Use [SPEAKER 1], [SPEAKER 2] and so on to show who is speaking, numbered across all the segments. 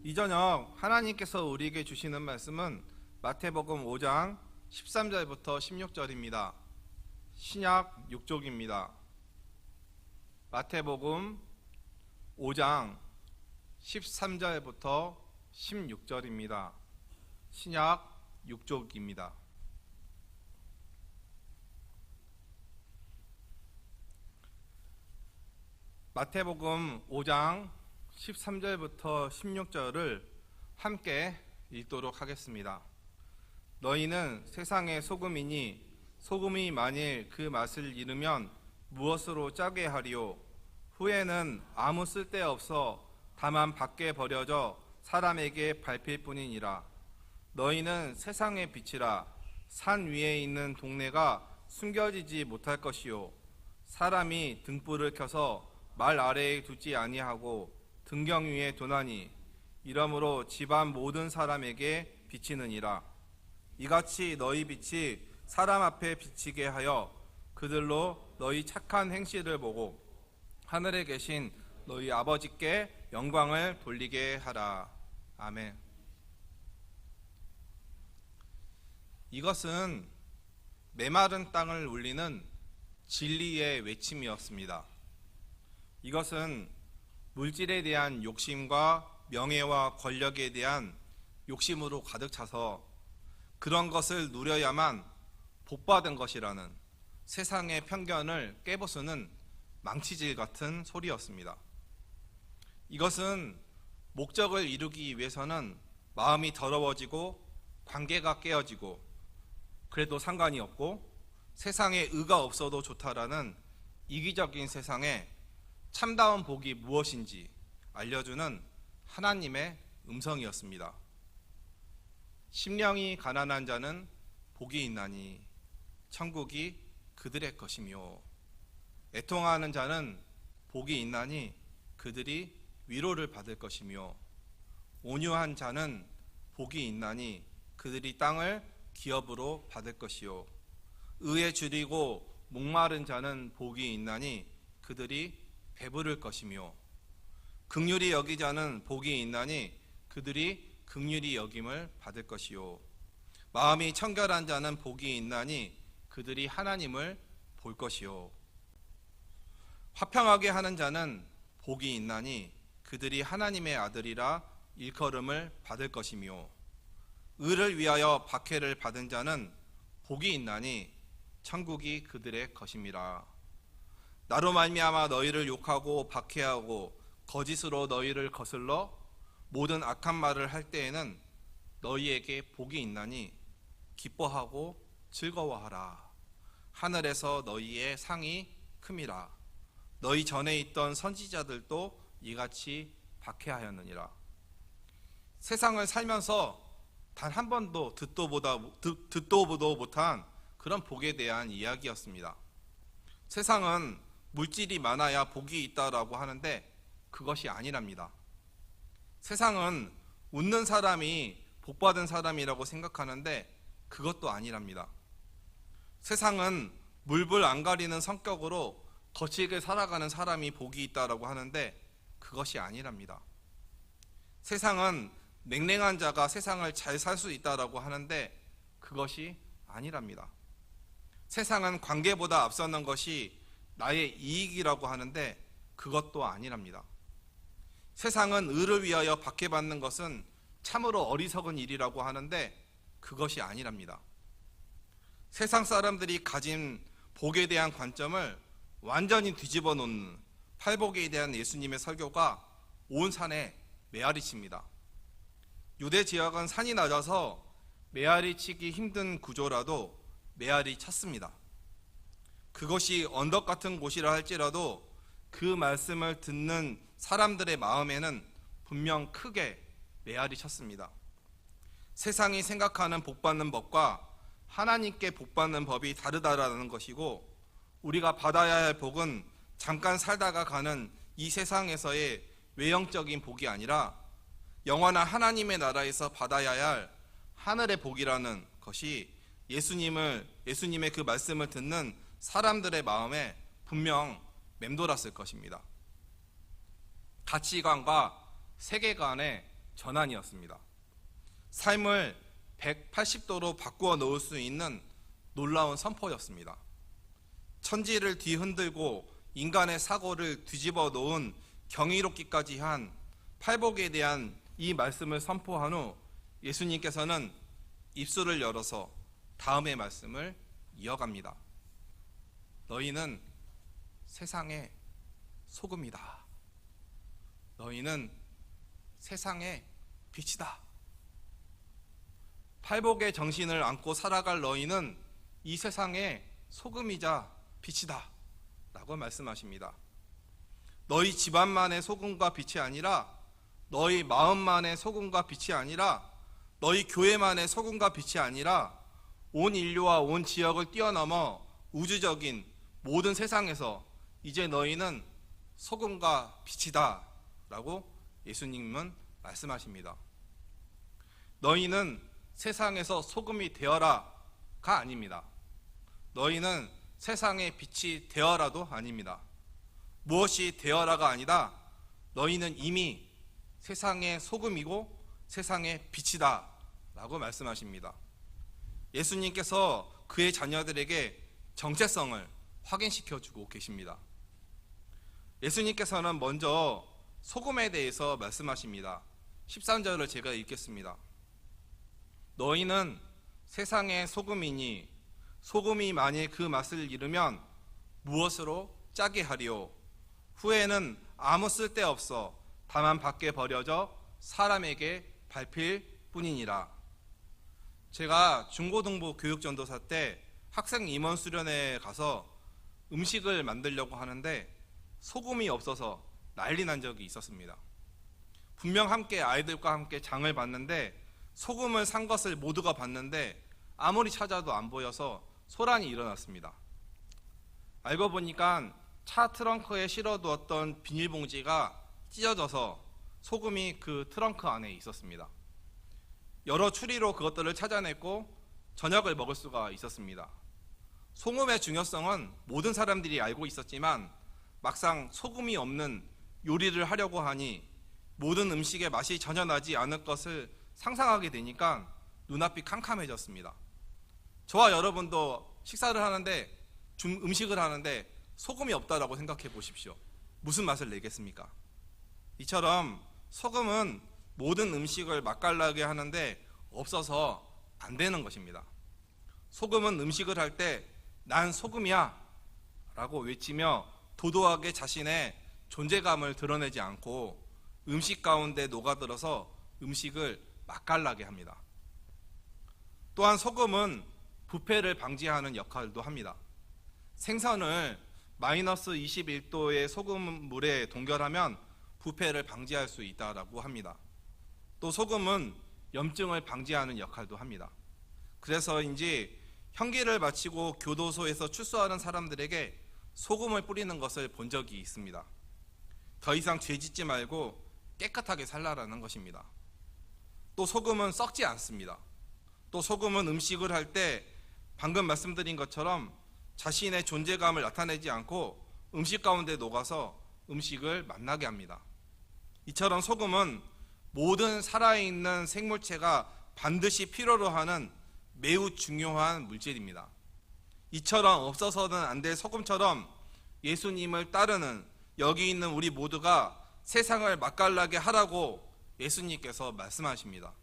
[SPEAKER 1] 이 저녁 하나님께서 우리에게 주시는 말씀은 마태복음 5장 13절부터 16절입니다. 신약 6족입니다. 마태복음 5장 13절부터 16절입니다. 신약 6족입니다. 마태복음 5장 13절부터 16절을 함께 읽도록 하겠습니다. 너희는 세상의 소금이니 소금이 만일 그 맛을 잃으면 무엇으로 짜게 하리요? 후에는 아무 쓸데없어 다만 밖에 버려져 사람에게 밟힐 뿐이니라. 너희는 세상의 빛이라. 산 위에 있는 동네가 숨겨지지 못할 것이요, 사람이 등불을 켜서 말 아래에 두지 아니하고 등경 위에 두나니 이러므로 집안 모든 사람에게 비치느니라. 이같이 너희 빛이 사람 앞에 비치게 하여 그들로 너희 착한 행실을 보고 하늘에 계신 너희 아버지께 영광을 돌리게 하라. 아멘. 이것은 메마른 땅을 울리는 진리의 외침이었습니다. 이것은 물질에 대한 욕심과 명예와 권력에 대한 욕심으로 가득 차서 그런 것을 누려야만 복받은 것이라는 세상의 편견을 깨부수는 망치질 같은 소리였습니다. 이것은 목적을 이루기 위해서는 마음이 더러워지고 관계가 깨어지고 그래도 상관이 없고 세상에 의가 없어도 좋다라는 이기적인 세상에 참다운 복이 무엇인지 알려주는 하나님의 음성이었습니다. 심령이 가난한 자는 복이 있나니 천국이 그들의 것이며, 애통하는 자는 복이 있나니 그들이 위로를 받을 것이며, 온유한 자는 복이 있나니 그들이 땅을 기업으로 받을 것이요, 의에 줄이고 목마른 자는 복이 있나니 그들이 배부를 것이며, 긍휼히 여기자는 복이 있나니 그들이 긍휼히 여김을 받을 것이요, 마음이 청결한 자는 복이 있나니 그들이 하나님을 볼 것이요, 화평하게 하는 자는 복이 있나니 그들이 하나님의 아들이라 일컬음을 받을 것이며, 의를 위하여 박해를 받은 자는 복이 있나니 천국이 그들의 것임이라. 나로 말미암아 너희를 욕하고 박해하고 거짓으로 너희를 거슬러 모든 악한 말을 할 때에는 너희에게 복이 있나니 기뻐하고 즐거워하라. 하늘에서 너희의 상이 큼이라. 너희 전에 있던 선지자들도 이같이 박해하였느니라. 세상을 살면서 단 한 번도 듣도 보도 못한 그런 복에 대한 이야기였습니다. 세상은 물질이 많아야 복이 있다라고 하는데 그것이 아니랍니다. 세상은 웃는 사람이 복받은 사람이라고 생각하는데 그것도 아니랍니다. 세상은 물불 안 가리는 성격으로 거칠게 살아가는 사람이 복이 있다라고 하는데 그것이 아니랍니다. 세상은 냉랭한 자가 세상을 잘 살 수 있다라고 하는데 그것이 아니랍니다. 세상은 관계보다 앞서는 것이 나의 이익이라고 하는데 그것도 아니랍니다. 세상은 의를 위하여 박해받는 것은 참으로 어리석은 일이라고 하는데 그것이 아니랍니다. 세상 사람들이 가진 복에 대한 관점을 완전히 뒤집어 놓는 팔복에 대한 예수님의 설교가 온 산에 메아리칩니다. 유대 지역은 산이 낮아서 메아리치기 힘든 구조라도 메아리 쳤습니다. 그것이 언덕 같은 곳이라 할지라도 그 말씀을 듣는 사람들의 마음에는 분명 크게 메아리 쳤습니다. 세상이 생각하는 복받는 법과 하나님께 복받는 법이 다르다라는 것이고, 우리가 받아야 할 복은 잠깐 살다가 가는 이 세상에서의 외형적인 복이 아니라 영원한 하나님의 나라에서 받아야 할 하늘의 복이라는 것이 예수님의 그 말씀을 듣는 사람들의 마음에 분명 맴돌았을 것입니다. 가치관과 세계관에 전환이었습니다. 삶을 180도로 바꾸어 놓을 수 있는 놀라운 선포였습니다. 천지를 뒤흔들고 인간의 사고를 뒤집어 놓은 경이롭기까지 한 팔복에 대한 이 말씀을 선포한 후 예수님께서는 입술을 열어서 다음의 말씀을 이어갑니다. 너희는 세상의 소금이다. 너희는 세상의 빛이다. 팔복의 정신을 안고 살아갈 너희는 이 세상의 소금이자 빛이다 라고 말씀하십니다. 너희 집안만의 소금과 빛이 아니라, 너희 마음만의 소금과 빛이 아니라, 너희 교회만의 소금과 빛이 아니라 온 인류와 온 지역을 뛰어넘어 우주적인 모든 세상에서 이제 너희는 소금과 빛이다 라고 예수님은 말씀하십니다. 너희는 세상에서 소금이 되어라가 아닙니다. 너희는 세상의 빛이 되어라도 아닙니다. 무엇이 되어라가 아니라 너희는 이미 세상의 소금이고 세상의 빛이다 라고 말씀하십니다. 예수님께서 그의 자녀들에게 정체성을 확인시켜 주고 계십니다. 예수님께서는 먼저 소금에 대해서 말씀하십니다. 13절을 제가 읽겠습니다. 너희는 세상의 소금이니 소금이 만일 그 맛을 잃으면 무엇으로 짜게 하리요? 후에는 아무 쓸데없어 다만 밖에 버려져 사람에게 밟힐 뿐이니라. 제가 중고등부 교육전도사 때 학생 임원 수련회에 가서 음식을 만들려고 하는데 소금이 없어서 난리 난 적이 있었습니다. 분명 함께 아이들과 함께 장을 봤는데 소금을 산 것을 모두가 봤는데 아무리 찾아도 안 보여서 소란이 일어났습니다. 알고 보니까 차 트렁크에 실어두었던 비닐봉지가 찢어져서 소금이 그 트렁크 안에 있었습니다. 여러 추리로 그것들을 찾아냈고 저녁을 먹을 수가 있었습니다. 소금의 중요성은 모든 사람들이 알고 있었지만 막상 소금이 없는 요리를 하려고 하니 모든 음식의 맛이 전혀 나지 않을 것을 상상하게 되니까 눈앞이 캄캄해졌습니다. 저와 여러분도 식사를 하는데 음식을 하는데 소금이 없다라고 생각해 보십시오. 무슨 맛을 내겠습니까? 이처럼 소금은 모든 음식을 맛깔나게 하는데 없어서 안 되는 것입니다. 소금은 음식을 할 때 난 소금이야 라고 외치며 도도하게 자신의 존재감을 드러내지 않고 음식 가운데 녹아들어서 음식을 맛깔나게 합니다. 또한 소금은 부패를 방지하는 역할도 합니다. 생선을 마이너스 21도의 소금물에 동결하면 부패를 방지할 수 있다고 합니다. 또 소금은 염증을 방지하는 역할도 합니다. 그래서인지 형기를 마치고 교도소에서 출소하는 사람들에게 소금을 뿌리는 것을 본 적이 있습니다. 더 이상 죄 짓지 말고 깨끗하게 살라라는 것입니다. 또 소금은 썩지 않습니다. 또 소금은 음식을 할 때 방금 말씀드린 것처럼 자신의 존재감을 나타내지 않고 음식 가운데 녹아서 음식을 맛나게 합니다. 이처럼 소금은 모든 살아있는 생물체가 반드시 필요로 하는 매우 중요한 물질입니다. 이처럼 없어서는 안 될 소금처럼 예수님을 따르는 여기 있는 우리 모두가 세상을 맛깔나게 하라고 예수님께서 말씀하십니다.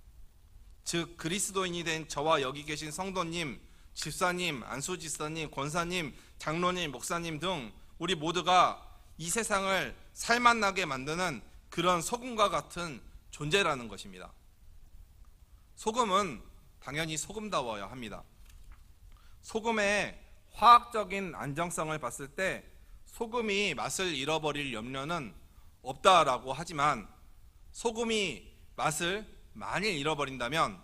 [SPEAKER 1] 즉 그리스도인이 된 저와 여기 계신 성도님, 집사님, 안수집사님, 권사님, 장로님, 목사님 등 우리 모두가 이 세상을 살맛나게 만드는 그런 소금과 같은 존재라는 것입니다. 소금은 당연히 소금다워야 합니다. 소금의 화학적인 안정성을 봤을 때 소금이 맛을 잃어버릴 염려는 없다라고 하지만 소금이 맛을 만일 잃어버린다면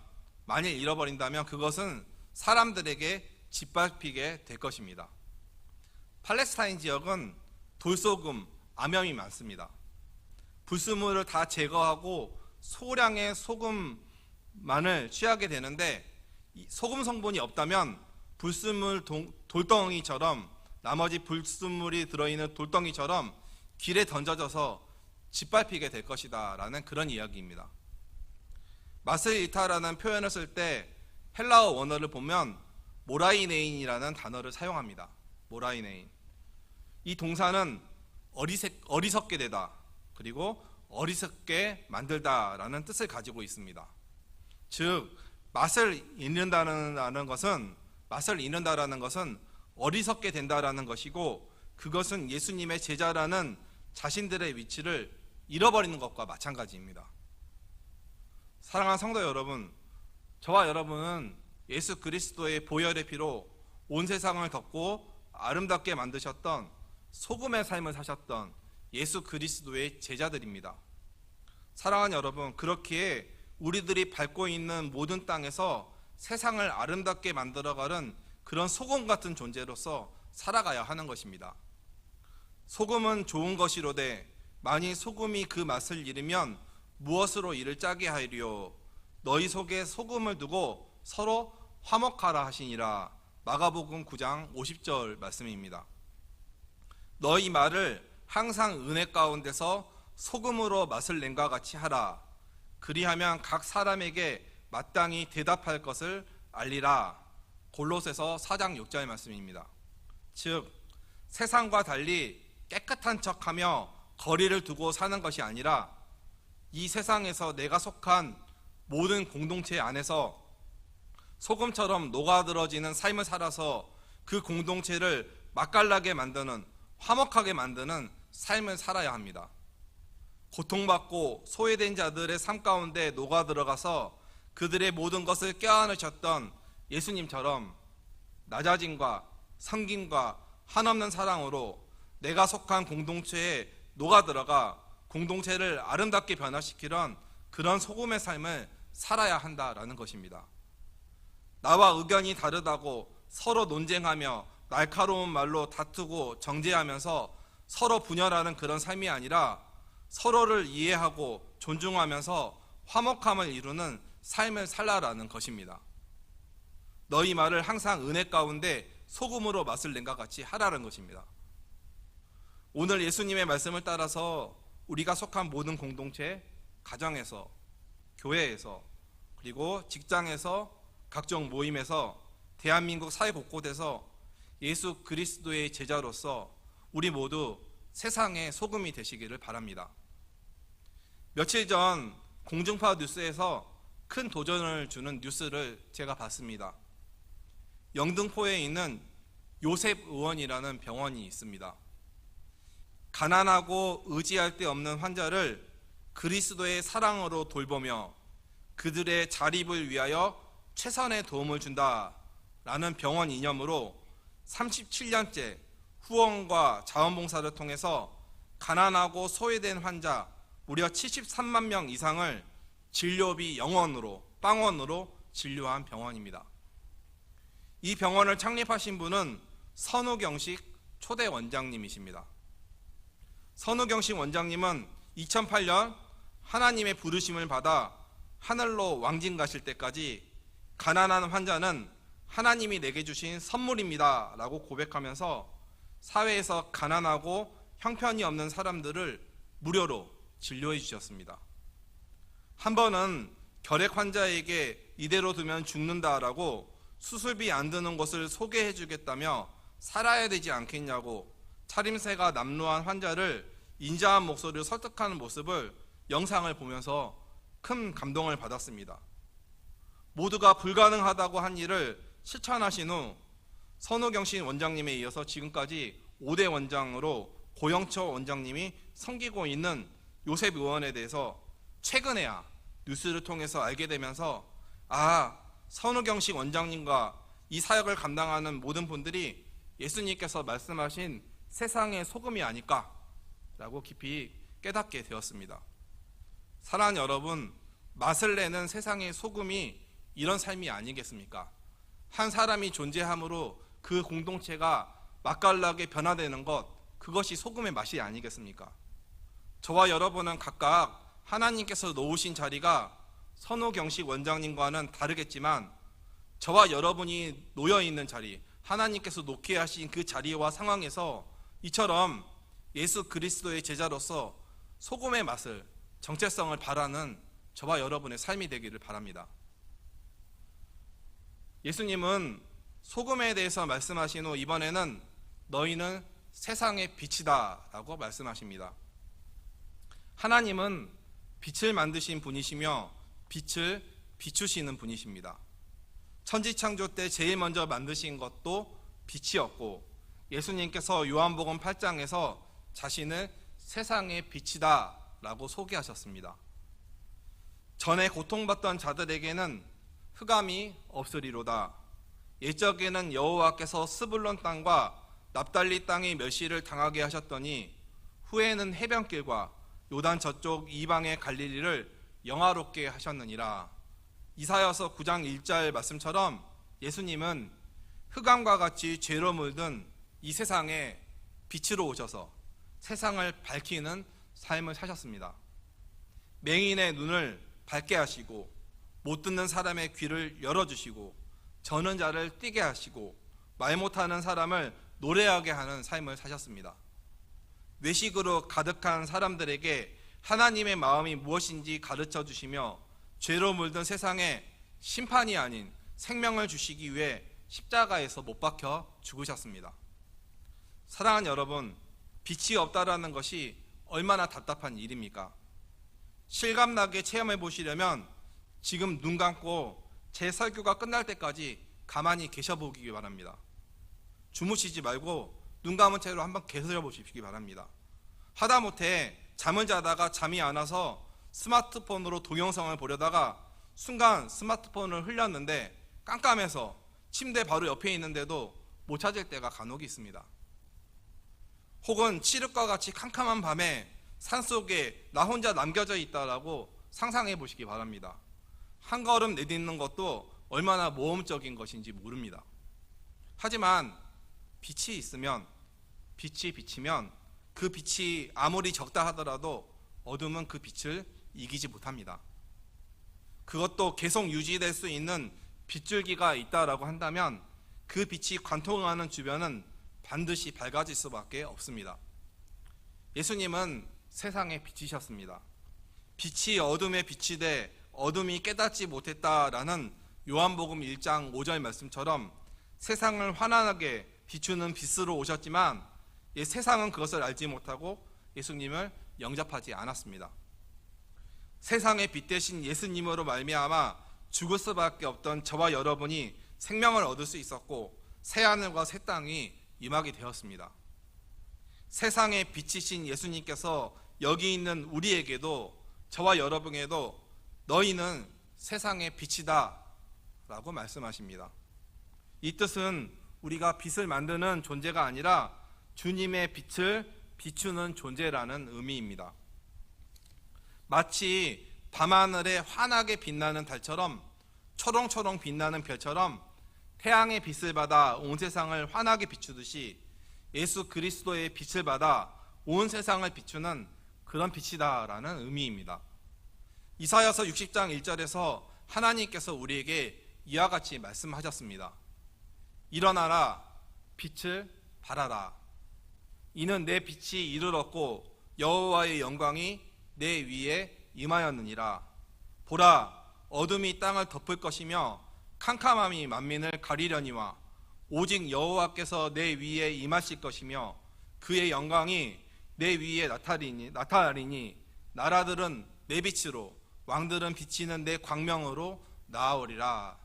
[SPEAKER 1] 그것은 사람들에게 짓밟히게 될 것입니다. 팔레스타인 지역은 돌소금, 암염이 많습니다. 불순물을 다 제거하고 소량의 소금만을 취하게 되는데 소금 성분이 없다면 불순물 돌덩이처럼 나머지 불순물이 들어있는 돌덩이처럼 길에 던져져서 짓밟히게 될 것이다 라는 그런 이야기입니다. 맛을 잃다라는 표현을 쓸 때 헬라어 원어를 보면 모라이네인이라는 단어를 사용합니다. 모라이네인. 이 동사는 어리석게 되다, 그리고 어리석게 만들다라는 뜻을 가지고 있습니다. 즉, 맛을 잃는다라는 것은 어리석게 된다라는 것이고, 그것은 예수님의 제자라는 자신들의 위치를 잃어버리는 것과 마찬가지입니다. 사랑하는 성도 여러분, 저와 여러분은 예수 그리스도의 보혈의 피로 온 세상을 덮고 아름답게 만드셨던, 소금의 삶을 사셨던 예수 그리스도의 제자들입니다. 사랑하는 여러분, 그렇기에 우리들이 밟고 있는 모든 땅에서 세상을 아름답게 만들어가는 그런 소금 같은 존재로서 살아가야 하는 것입니다. 소금은 좋은 것이로되 만일 소금이 그 맛을 잃으면 무엇으로 이를 짜게 하리요? 너희 속에 소금을 두고 서로 화목하라 하시니라. 마가복음 9장 50절 말씀입니다. 너희 말을 항상 은혜 가운데서 소금으로 맛을 낸과 같이 하라. 그리하면 각 사람에게 마땅히 대답할 것을 알리라. 골로새서 4장 6절 말씀입니다. 즉, 세상과 달리 깨끗한 척하며 거리를 두고 사는 것이 아니라 이 세상에서 내가 속한 모든 공동체 안에서 소금처럼 녹아들어지는 삶을 살아서 그 공동체를 맛깔나게 만드는, 화목하게 만드는 삶을 살아야 합니다. 고통받고 소외된 자들의 삶 가운데 녹아들어가서 그들의 모든 것을 껴안으셨던 예수님처럼 낮아짐과 섬김과 한없는 사랑으로 내가 속한 공동체에 녹아들어가 공동체를 아름답게 변화시키는 그런 소금의 삶을 살아야 한다라는 것입니다. 나와 의견이 다르다고 서로 논쟁하며 날카로운 말로 다투고 정죄하면서 서로 분열하는 그런 삶이 아니라 서로를 이해하고 존중하면서 화목함을 이루는 삶을 살라라는 것입니다. 너희 말을 항상 은혜 가운데 소금으로 맛을 낸과 같이 하라는 것입니다. 오늘 예수님의 말씀을 따라서 우리가 속한 모든 공동체, 가정에서, 교회에서, 그리고 직장에서, 각종 모임에서, 대한민국 사회 곳곳에서 예수 그리스도의 제자로서 우리 모두 세상의 소금이 되시기를 바랍니다. 며칠 전 공중파 뉴스에서 큰 도전을 주는 뉴스를 제가 봤습니다. 영등포에 있는 요셉 의원이라는 병원이 있습니다. 가난하고 의지할 데 없는 환자를 그리스도의 사랑으로 돌보며 그들의 자립을 위하여 최선의 도움을 준다라는 병원 이념으로 37년째 후원과 자원봉사를 통해서 가난하고 소외된 환자 무려 73만 명 이상을 진료비 0원으로, 빵원으로 진료한 병원입니다. 이 병원을 창립하신 분은 선우경식 초대 원장님이십니다. 선우경식 원장님은 2008년 하나님의 부르심을 받아 하늘로 왕진 가실 때까지 가난한 환자는 하나님이 내게 주신 선물입니다 라고 고백하면서 사회에서 가난하고 형편이 없는 사람들을 무료로 진료해 주셨습니다. 한 번은 결핵 환자에게 이대로 두면 죽는다라고 수술비 안 드는 곳을 소개해 주겠다며 살아야 되지 않겠냐고 차림새가 남루한 환자를 인자한 목소리로 설득하는 모습을 영상을 보면서 큰 감동을 받았습니다. 모두가 불가능하다고 한 일을 실천하신 후 선우경신 원장님에 이어서 지금까지 5대 원장으로 고영철 원장님이 섬기고 있는 요셉 의원에 대해서 최근에야 뉴스를 통해서 알게 되면서 선우경식 원장님과 이 사역을 감당하는 모든 분들이 예수님께서 말씀하신 세상의 소금이 아닐까라고 깊이 깨닫게 되었습니다. 사랑하는 여러분, 맛을 내는 세상의 소금이 이런 삶이 아니겠습니까? 한 사람이 존재함으로 그 공동체가 맛깔나게 변화되는 것, 그것이 소금의 맛이 아니겠습니까? 저와 여러분은 각각 하나님께서 놓으신 자리가 선우경식 원장님과는 다르겠지만 저와 여러분이 놓여있는 자리, 하나님께서 놓게 하신 그 자리와 상황에서 이처럼 예수 그리스도의 제자로서 소금의 맛을, 정체성을 바라는 저와 여러분의 삶이 되기를 바랍니다. 예수님은 소금에 대해서 말씀하신 후 이번에는 너희는 세상의 빛이다 라고 말씀하십니다. 하나님은 빛을 만드신 분이시며 빛을 비추시는 분이십니다. 천지창조 때 제일 먼저 만드신 것도 빛이었고, 예수님께서 요한복음 8장에서 자신을 세상의 빛이다 라고 소개하셨습니다. 전에 고통받던 자들에게는 흑암이 없으리로다. 옛적에는 여호와께서 스불론 땅과 납달리 땅의 멸시를 당하게 하셨더니 후에는 해변길과 요단 저쪽 이방의 갈릴리를 영화롭게 하셨느니라. 이사야서 9장 1절 말씀처럼 예수님은 흑암과 같이 죄로 물든 이 세상에 빛으로 오셔서 세상을 밝히는 삶을 사셨습니다. 맹인의 눈을 밝게 하시고 못 듣는 사람의 귀를 열어주시고 저는 자를 뛰게 하시고 말 못하는 사람을 노래하게 하는 삶을 사셨습니다. 외식으로 가득한 사람들에게 하나님의 마음이 무엇인지 가르쳐 주시며 죄로 물든 세상에 심판이 아닌 생명을 주시기 위해 십자가에서 못 박혀 죽으셨습니다. 사랑하는 여러분, 빛이 없다라는 것이 얼마나 답답한 일입니까? 실감나게 체험해 보시려면 지금 눈 감고 제 설교가 끝날 때까지 가만히 계셔 보기 바랍니다. 주무시지 말고 눈 감은 채로 한번 계셔 보시기 바랍니다. 하다못해 잠을 자다가 잠이 안 와서 스마트폰으로 동영상을 보려다가 순간 스마트폰을 흘렸는데 깜깜해서 침대 바로 옆에 있는데도 못 찾을 때가 간혹 있습니다. 혹은 칠흑과 같이 캄캄한 밤에 산속에 나 혼자 남겨져 있다라고 상상해 보시기 바랍니다. 한 걸음 내딛는 것도 얼마나 모험적인 것인지 모릅니다. 하지만 빛이 있으면, 빛이 비치면 그 빛이 아무리 적다 하더라도 어둠은 그 빛을 이기지 못합니다. 그것도 계속 유지될 수 있는 빗줄기가 있다라고 한다면 그 빛이 관통하는 주변은 반드시 밝아질 수밖에 없습니다. 예수님은 세상의 빛이셨습니다. 빛이 어둠에 비치되 어둠이 깨닫지 못했다라는 요한복음 1장 5절 말씀처럼 세상을 환하게 비추는 빛으로 오셨지만 세상은 그것을 알지 못하고 예수님을 영접하지 않았습니다. 세상의 빛 대신 예수님으로 말미암아 죽을 수밖에 없던 저와 여러분이 생명을 얻을 수 있었고 새하늘과 새 땅이 임하게 되었습니다. 세상의 빛이신 예수님께서 여기 있는 우리에게도, 저와 여러분에게도 너희는 세상의 빛이다 라고 말씀하십니다. 이 뜻은 우리가 빛을 만드는 존재가 아니라 주님의 빛을 비추는 존재라는 의미입니다. 마치 밤하늘에 환하게 빛나는 달처럼, 초롱초롱 빛나는 별처럼 태양의 빛을 받아 온 세상을 환하게 비추듯이 예수 그리스도의 빛을 받아 온 세상을 비추는 그런 빛이다라는 의미입니다. 이사야서 60장 1절에서 하나님께서 우리에게 이와 같이 말씀하셨습니다. 일어나라, 빛을 발하라. 이는 내 빛이 이르렀고 여호와의 영광이 내 위에 임하였느니라. 보라, 어둠이 땅을 덮을 것이며 캄캄함이 만민을 가리려니와 오직 여호와께서 내 위에 임하실 것이며 그의 영광이 내 위에 나타나리니 나라들은 내 빛으로, 왕들은 비치는 내 광명으로 나아오리라.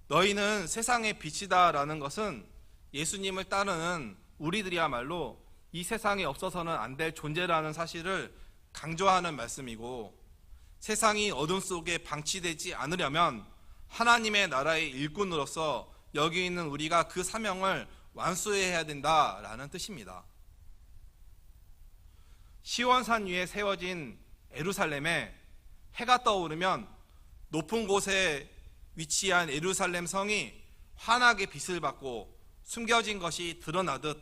[SPEAKER 1] 너희는 세상의 빛이다 라는 것은 예수님을 따르는 우리들이야말로 이 세상에 없어서는 안 될 존재라는 사실을 강조하는 말씀이고, 세상이 어둠 속에 방치되지 않으려면 하나님의 나라의 일꾼으로서 여기 있는 우리가 그 사명을 완수해야 된다라는 뜻입니다. 시온산 위에 세워진 예루살렘에 해가 떠오르면 높은 곳에 위치한 예루살렘 성이 환하게 빛을 받고 숨겨진 것이 드러나듯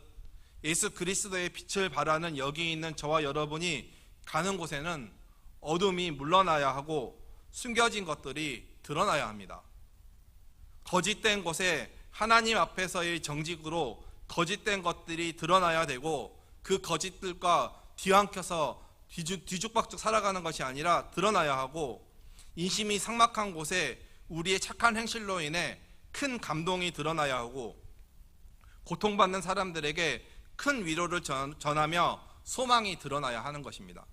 [SPEAKER 1] 예수 그리스도의 빛을 바라는 여기 있는 저와 여러분이 가는 곳에는 어둠이 물러나야 하고 숨겨진 것들이 드러나야 합니다. 거짓된 곳에 하나님 앞에서의 정직으로 거짓된 것들이 드러나야 되고 그 거짓들과 뒤엉켜서 뒤죽박죽 살아가는 것이 아니라 드러나야 하고, 인심이 삭막한 곳에 우리의 착한 행실로 인해 큰 감동이 드러나야 하고, 고통받는 사람들에게 큰 위로를 전하며 소망이 드러나야 하는 것입니다.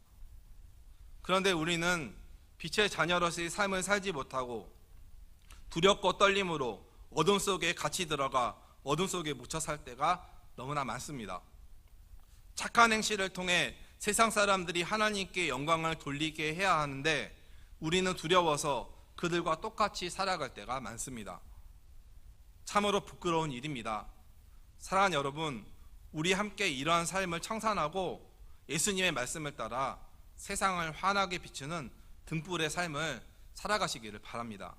[SPEAKER 1] 그런데 우리는 빛의 자녀로서의 삶을 살지 못하고 두렵고 떨림으로 어둠 속에 갇히 들어가 어둠 속에 묻혀 살 때가 너무나 많습니다. 착한 행실을 통해 세상 사람들이 하나님께 영광을 돌리게 해야 하는데 우리는 두려워서 그들과 똑같이 살아갈 때가 많습니다. 참으로 부끄러운 일입니다. 사랑하는 여러분, 우리 함께 이러한 삶을 청산하고 예수님의 말씀을 따라 세상을 환하게 비추는 등불의 삶을 살아가시기를 바랍니다.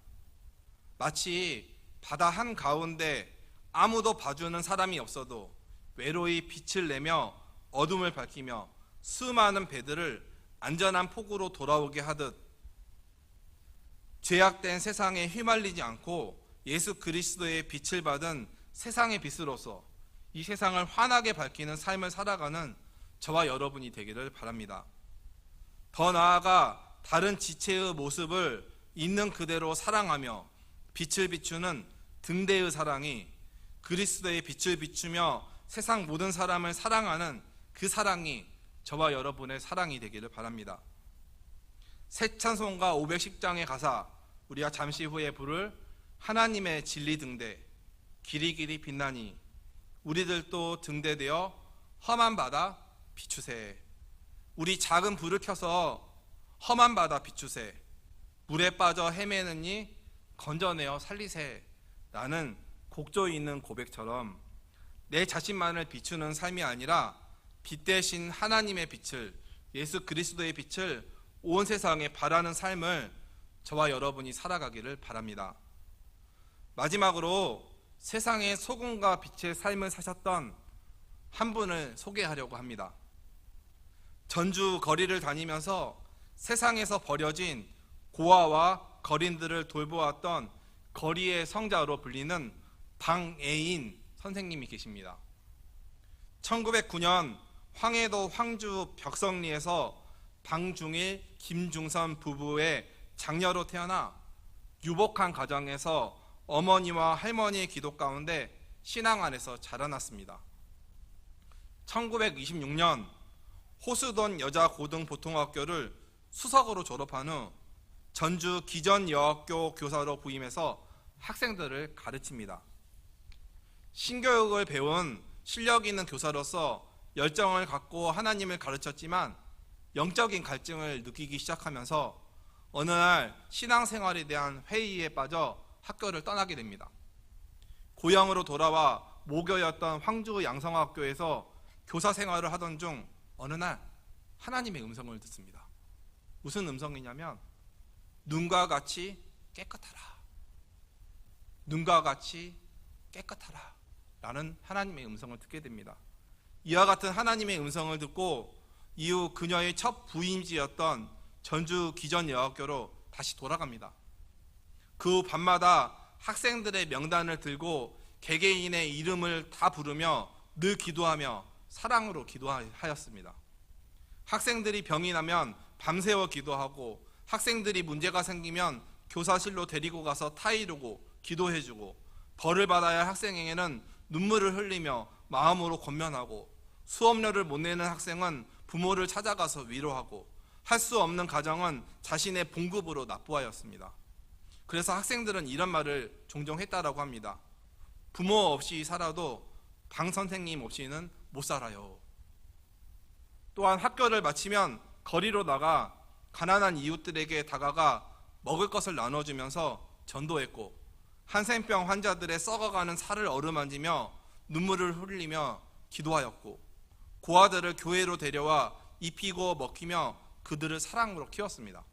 [SPEAKER 1] 마치 바다 한가운데 아무도 봐주는 사람이 없어도 외로이 빛을 내며 어둠을 밝히며 수많은 배들을 안전한 폭으로 돌아오게 하듯, 죄악된 세상에 휘말리지 않고 예수 그리스도의 빛을 받은 세상의 빛으로서 이 세상을 환하게 밝히는 삶을 살아가는 저와 여러분이 되기를 바랍니다. 더 나아가 다른 지체의 모습을 있는 그대로 사랑하며 빛을 비추는 등대의 사랑이, 그리스도의 빛을 비추며 세상 모든 사람을 사랑하는 그 사랑이 저와 여러분의 사랑이 되기를 바랍니다. 새 찬송가 510장의 가사, 우리가 잠시 후에 부를 하나님의 진리 등대, 길이 길이 빛나니 우리들도 등대되어 험한 바다 비추세. 우리 작은 불을 켜서 험한 바다 비추세. 물에 빠져 헤매느니 건져내어 살리세. 라는 곡조 있는 고백처럼 내 자신만을 비추는 삶이 아니라 빛 대신 하나님의 빛을, 예수 그리스도의 빛을 온 세상에 바라는 삶을 저와 여러분이 살아가기를 바랍니다. 마지막으로 세상의 소금과 빛의 삶을 사셨던 한 분을 소개하려고 합니다. 전주 거리를 다니면서 세상에서 버려진 고아와 거린들을 돌보았던 거리의 성자로 불리는 방애인 선생님이 계십니다. 1909년 황해도 황주 벽성리에서 방중일, 김중선 부부의 장녀로 태어나 유복한 가정에서 어머니와 할머니의 기도 가운데 신앙 안에서 자라났습니다. 1926년 호수돈 여자고등보통학교를 수석으로 졸업한 후 전주 기전여학교 교사로 부임해서 학생들을 가르칩니다. 신교육을 배운 실력 있는 교사로서 열정을 갖고 하나님을 가르쳤지만 영적인 갈증을 느끼기 시작하면서 어느 날 신앙생활에 대한 회의에 빠져 학교를 떠나게 됩니다. 고향으로 돌아와 모교였던 황주 양성학교에서 교사 생활을 하던 중 어느 날 하나님의 음성을 듣습니다. 무슨 음성이냐면 눈과 같이 깨끗하라, 눈과 같이 깨끗하라 라는 하나님의 음성을 듣게 됩니다. 이와 같은 하나님의 음성을 듣고 이후 그녀의 첫 부임지였던 전주 기전여학교로 다시 돌아갑니다. 그 밤마다 학생들의 명단을 들고 개개인의 이름을 다 부르며 늘 기도하며 사랑으로 기도하였습니다. 학생들이 병이 나면 밤새워 기도하고, 학생들이 문제가 생기면 교사실로 데리고 가서 타이르고 기도해주고, 벌을 받아야 할 학생에게는 눈물을 흘리며 마음으로 권면하고, 수업료를 못 내는 학생은 부모를 찾아가서 위로하고, 할 수 없는 가정은 자신의 봉급으로 납부하였습니다. 그래서 학생들은 이런 말을 종종 했다라고 합니다. 부모 없이 살아도 방 선생님 없이는 못 살아요. 또한 학교를 마치면 거리로 나가 가난한 이웃들에게 다가가 먹을 것을 나눠주면서 전도했고, 한센병 환자들의 썩어가는 살을 어루만지며 눈물을 흘리며 기도하였고, 고아들을 교회로 데려와 입히고 먹히며 그들을 사랑으로 키웠습니다.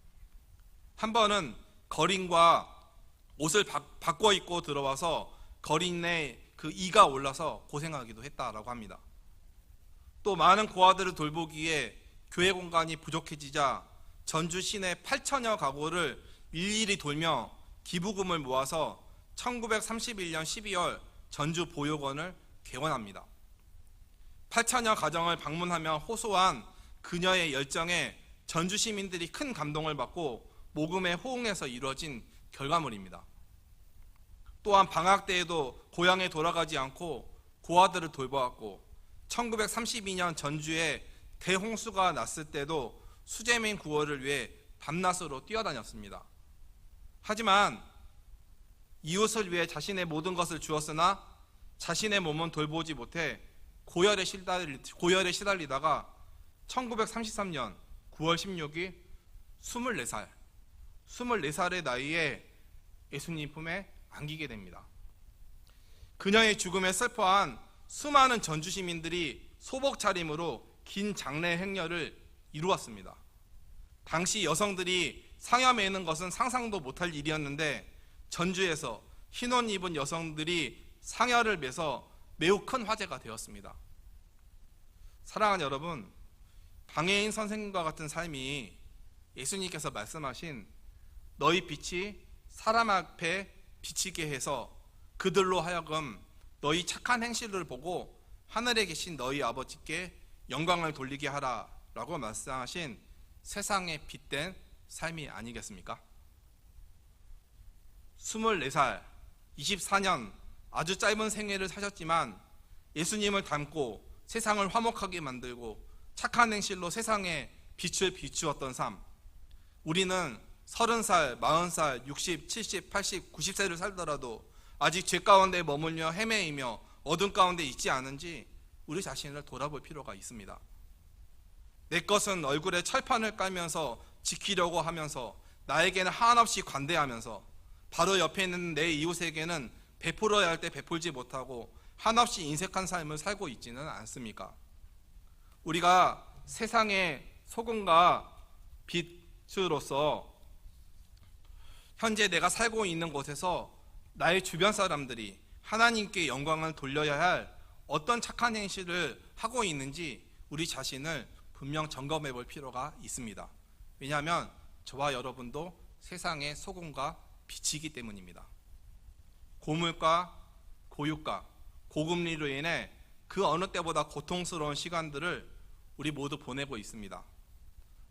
[SPEAKER 1] 한 번은 거린과 옷을 바꿔 입고 들어와서 거린의 그 이가 올라서 고생하기도 했다라고 합니다. 또 많은 고아들을 돌보기에 교회 공간이 부족해지자 전주 시내 8천여 가구를 일일이 돌며 기부금을 모아서 1931년 12월 전주 보육원을 개원합니다. 8천여 가정을 방문하며 호소한 그녀의 열정에 전주 시민들이 큰 감동을 받고 모금에 호응해서 이루어진 결과물입니다. 또한 방학 때에도 고향에 돌아가지 않고 고아들을 돌보았고 1932년 전주에 대홍수가 났을 때도 수재민 구호를 위해 밤낮으로 뛰어다녔습니다. 하지만 이웃을 위해 자신의 모든 것을 주었으나 자신의 몸은 돌보지 못해 고열에 시달리다가 1933년 9월 16일 24살의 나이에 예수님 품에 안기게 됩니다. 그녀의 죽음에 슬퍼한 수많은 전주 시민들이 소복 차림으로 긴 장례 행렬을 이루었습니다. 당시 여성들이 상여 매는 것은 상상도 못할 일이었는데 전주에서 흰옷 입은 여성들이 상여를 매서 매우 큰 화제가 되었습니다. 사랑하는 여러분, 방해인 선생님과 같은 삶이 예수님께서 말씀하신 너희 빛이 사람 앞에 비치게 해서 그들로 하여금 너희 착한 행실을 보고 하늘에 계신 너희 아버지께 영광을 돌리게 하라 라고 말씀하신 세상에 빛된 삶이 아니겠습니까? 24살, 24년 아주 짧은 생애를 사셨지만 예수님을 닮고 세상을 화목하게 만들고 착한 행실로 세상에 빛을 비추었던 삶. 우리는 30살, 40살, 60, 70, 80, 90세를 살더라도 아직 죄 가운데 머물며 헤매이며 어둠 가운데 있지 않은지 우리 자신을 돌아볼 필요가 있습니다. 내 것은 얼굴에 철판을 깔면서 지키려고 하면서 나에게는 한없이 관대하면서 바로 옆에 있는 내 이웃에게는 베풀어야 할 때 베풀지 못하고 한없이 인색한 삶을 살고 있지는 않습니까? 우리가 세상의 소금과 빛으로서 현재 내가 살고 있는 곳에서 나의 주변 사람들이 하나님께 영광을 돌려야 할 어떤 착한 행실을 하고 있는지 우리 자신을 분명 점검해 볼 필요가 있습니다. 왜냐하면 저와 여러분도 세상의 소금과 빛이기 때문입니다. 고물가, 고유가, 고금리로 인해 그 어느 때보다 고통스러운 시간들을 우리 모두 보내고 있습니다.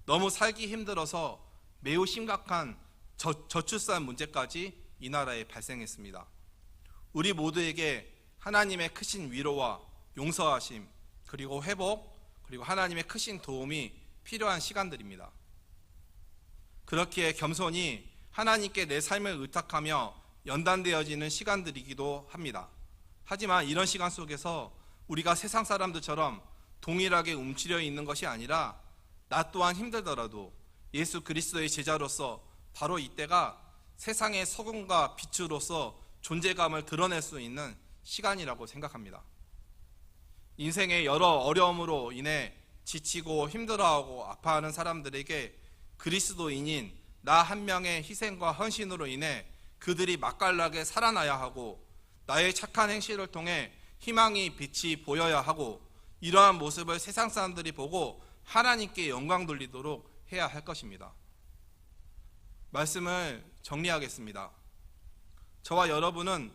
[SPEAKER 1] 너무 살기 힘들어서 매우 심각한 저출산 문제까지 이 나라에 발생했습니다. 우리 모두에게 하나님의 크신 위로와 용서하심, 그리고 회복, 그리고 하나님의 크신 도움이 필요한 시간들입니다. 그렇기에 겸손히 하나님께 내 삶을 의탁하며 연단되어지는 시간들이기도 합니다. 하지만 이런 시간 속에서 우리가 세상 사람들처럼 동일하게 움츠려 있는 것이 아니라 나 또한 힘들더라도 예수 그리스도의 제자로서 바로 이때가 세상의 소금과 빛으로서 존재감을 드러낼 수 있는 시간이라고 생각합니다. 인생의 여러 어려움으로 인해 지치고 힘들어하고 아파하는 사람들에게 그리스도인인 나 한 명의 희생과 헌신으로 인해 그들이 맛깔나게 살아나야 하고 나의 착한 행실을 통해 희망이 빛이 보여야 하고 이러한 모습을 세상 사람들이 보고 하나님께 영광 돌리도록 해야 할 것입니다. 말씀을 정리하겠습니다. 저와 여러분은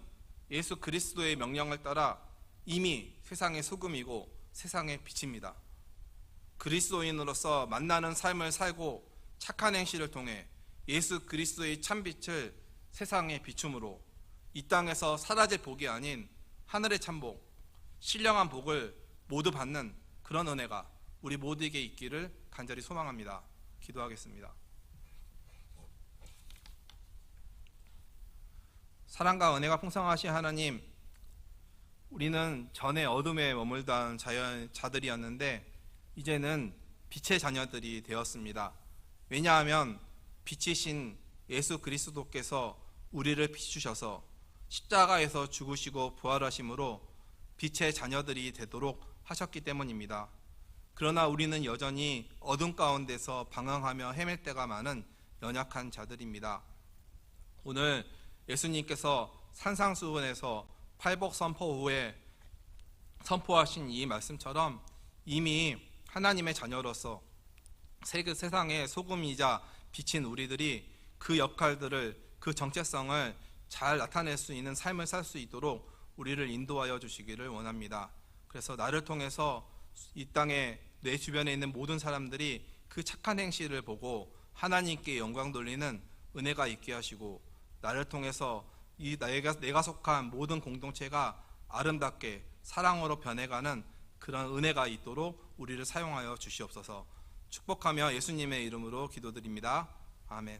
[SPEAKER 1] 예수 그리스도의 명령을 따라 이미 세상의 소금이고 세상의 빛입니다. 그리스도인으로서 만나는 삶을 살고 착한 행실을 통해 예수 그리스도의 참빛을 세상에 비춤으로 이 땅에서 사라질 복이 아닌 하늘의 참복, 신령한 복을 모두 받는 그런 은혜가 우리 모두에게 있기를 간절히 소망합니다. 기도하겠습니다. 사랑과 은혜가 풍성하신 하나님, 우리는 전에 어둠에 머물던 자들이었는데 이제는 빛의 자녀들이 되었습니다. 왜냐하면 빛이신 예수 그리스도께서 우리를 비추셔서 십자가에서 죽으시고 부활하심으로 빛의 자녀들이 되도록 하셨기 때문입니다. 그러나 우리는 여전히 어둠 가운데서 방황하며 헤맬 때가 많은 연약한 자들입니다. 오늘 예수님께서 산상수훈에서 팔복 선포 후에 선포하신 이 말씀처럼 이미 하나님의 자녀로서 세상의 소금이자 빛인 우리들이 그 역할들을, 그 정체성을 잘 나타낼 수 있는 삶을 살 수 있도록 우리를 인도하여 주시기를 원합니다. 그래서 나를 통해서 이 땅에 내 주변에 있는 모든 사람들이 그 착한 행실을 보고 하나님께 영광 돌리는 은혜가 있게 하시고, 나를 통해서 내가 속한 모든 공동체가 아름답게 사랑으로 변해가는 그런 은혜가 있도록 우리를 사용하여 주시옵소서. 축복하며 예수님의 이름으로 기도드립니다. 아멘.